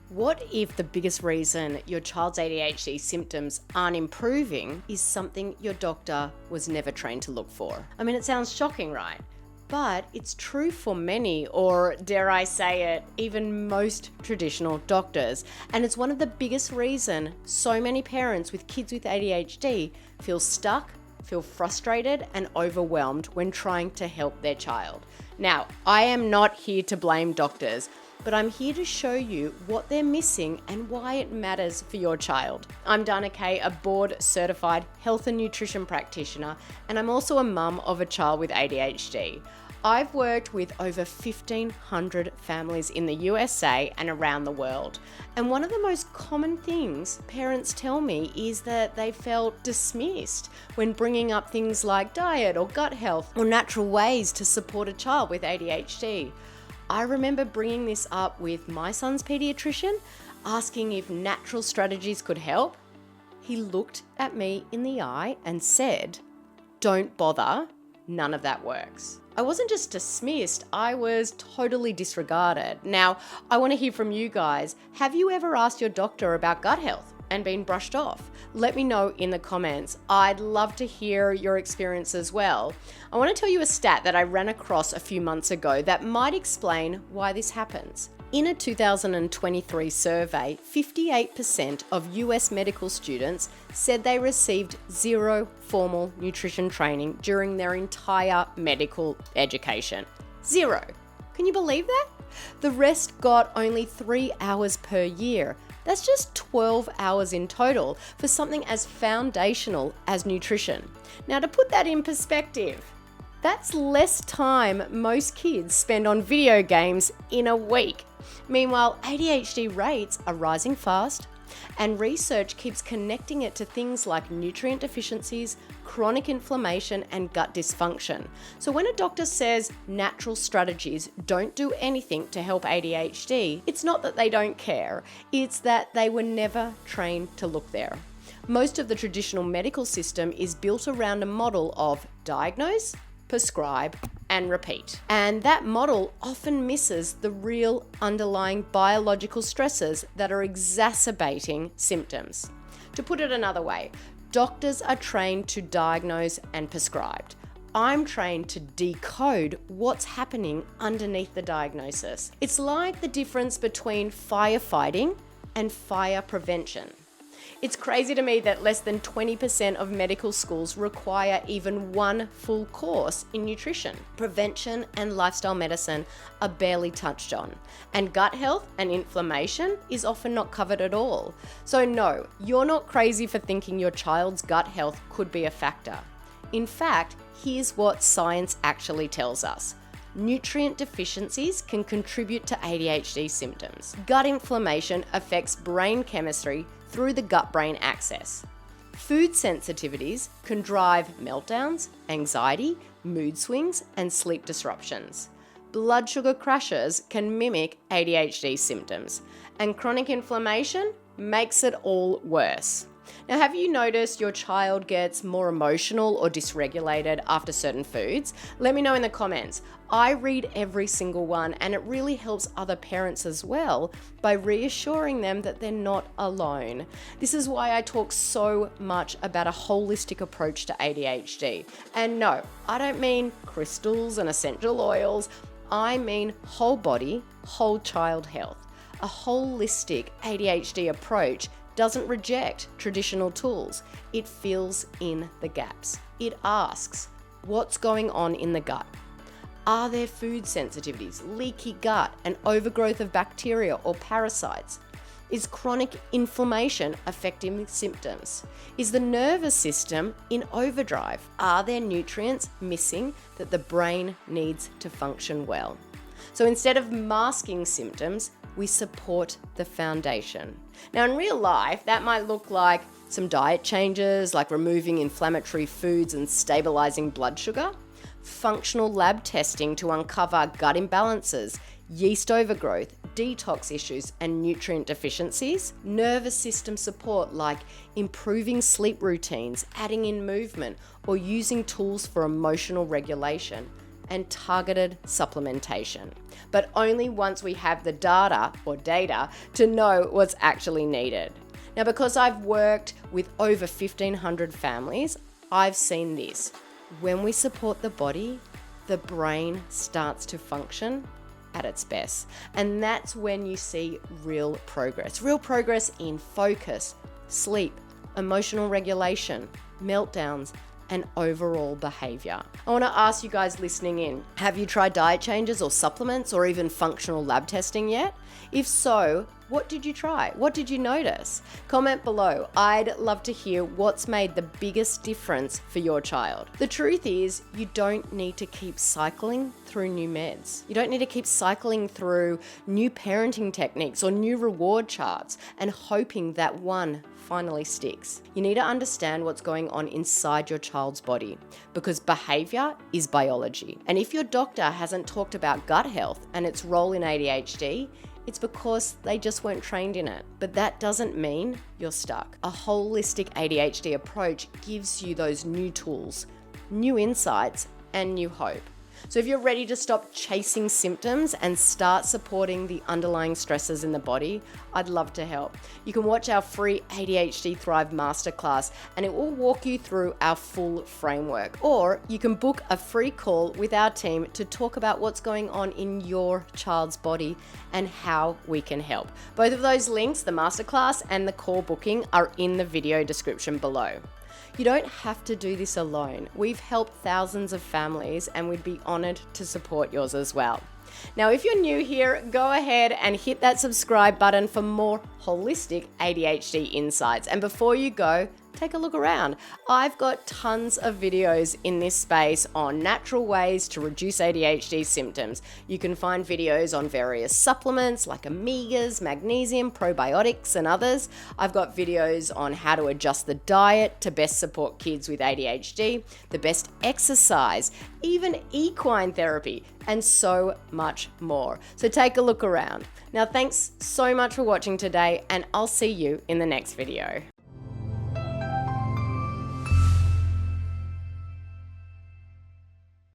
What if the biggest reason your child's ADHD symptoms aren't improving is something your doctor was never trained to look for? I mean, it sounds shocking, right? But it's true for many, or dare I say it, even most traditional doctors. And it's one of the biggest reasons so many parents with kids with ADHD feel stuck, feel frustrated, and overwhelmed when trying to help their child. Now, I am not here to blame doctors, but I'm here to show you what they're missing and why it matters for your child. I'm Dana Kay, a board-certified health and nutrition practitioner, and I'm also a mum of a child with ADHD. I've worked with over 1,500 families in the USA and around the world. And one of the most common things parents tell me is that they felt dismissed when bringing up things like diet or gut health or natural ways to support a child with ADHD. I remember bringing this up with my son's pediatrician, asking if natural strategies could help. He looked at me in the eye and said, "Don't bother, none of that works." I wasn't just dismissed, I was totally disregarded. Now, I want to hear from you guys. Have you ever asked your doctor about gut health and been brushed off? Let me know in the comments. I'd love to hear your experience as well. I want to tell you a stat that I ran across a few months ago that might explain why this happens. In a 2023 survey, 58% of US medical students said they received zero formal nutrition training during their entire medical education. Zero. Can you believe that? The rest got only 3 hours per year. That's just 12 hours in total for something as foundational as nutrition. Now, to put that in perspective, that's less time most kids spend on video games in a week. Meanwhile, ADHD rates are rising fast, and research keeps connecting it to things like nutrient deficiencies, chronic inflammation, and gut dysfunction. So when a doctor says natural strategies don't do anything to help ADHD, it's not that they don't care, it's that they were never trained to look there. Most of the traditional medical system is built around a model of diagnose, prescribe, and repeat. And that model often misses the real underlying biological stresses that are exacerbating symptoms. To put it another way, doctors are trained to diagnose and prescribe. I'm trained to decode what's happening underneath the diagnosis. It's like the difference between firefighting and fire prevention. It's crazy to me that less than 20% of medical schools require even one full course in nutrition. Prevention and lifestyle medicine are barely touched on, and gut health and inflammation is often not covered at all. So no, you're not crazy for thinking your child's gut health could be a factor. In fact, here's what science actually tells us. Nutrient deficiencies can contribute to ADHD symptoms. Gut inflammation affects brain chemistry through the gut-brain axis. Food sensitivities can drive meltdowns, anxiety, mood swings, and sleep disruptions. Blood sugar crashes can mimic ADHD symptoms, and chronic inflammation makes it all worse. Now, have you noticed your child gets more emotional or dysregulated after certain foods? Let me know in the comments. I read every single one, and it really helps other parents as well by reassuring them that they're not alone. This is why I talk so much about a holistic approach to ADHD. And no, I don't mean crystals and essential oils. I mean whole body, whole child health. A holistic ADHD approach doesn't reject traditional tools. It fills in the gaps. It asks, what's going on in the gut? Are there food sensitivities, leaky gut, and overgrowth of bacteria or parasites? Is chronic inflammation affecting symptoms? Is the nervous system in overdrive? Are there nutrients missing that the brain needs to function well? So instead of masking symptoms, we support the foundation. Now, in real life, that might look like some diet changes, like removing inflammatory foods and stabilizing blood sugar, functional lab testing to uncover gut imbalances, yeast overgrowth, detox issues, and nutrient deficiencies, nervous system support like improving sleep routines, adding in movement, or using tools for emotional regulation, and targeted supplementation, but only once we have the data to know what's actually needed. Now, because I've worked with over 1,500 families, I've seen this. When we support the body, the brain starts to function at its best. And that's when you see real progress in focus, sleep, emotional regulation, meltdowns, and overall behavior. I want to ask you guys listening in, have you tried diet changes or supplements or even functional lab testing yet? If so, what did you try? What did you notice? Comment below. I'd love to hear what's made the biggest difference for your child. The truth is, you don't need to keep cycling through new meds. You don't need to keep cycling through new parenting techniques or new reward charts and hoping that one finally sticks. You need to understand what's going on inside your child's body, because behavior is biology. And if your doctor hasn't talked about gut health and its role in ADHD, it's because they just weren't trained in it. But that doesn't mean you're stuck. A holistic ADHD approach gives you those new tools, new insights, and new hope. So if you're ready to stop chasing symptoms and start supporting the underlying stresses in the body, I'd love to help. You can watch our free ADHD Thrive Masterclass and it will walk you through our full framework. Or you can book a free call with our team to talk about what's going on in your child's body and how we can help. Both of those links, the masterclass and the call booking, are in the video description below. You don't have to do this alone. We've helped thousands of families and we'd be honored to support yours as well. Now, if you're new here, go ahead and hit that subscribe button for more holistic ADHD insights. And before you go, take a look around. I've got tons of videos in this space on natural ways to reduce ADHD symptoms. You can find videos on various supplements like omegas, magnesium, probiotics, and others. I've got videos on how to adjust the diet to best support kids with ADHD, the best exercise, even equine therapy, and so much more. So take a look around. Now, thanks so much for watching today, and I'll see you in the next video.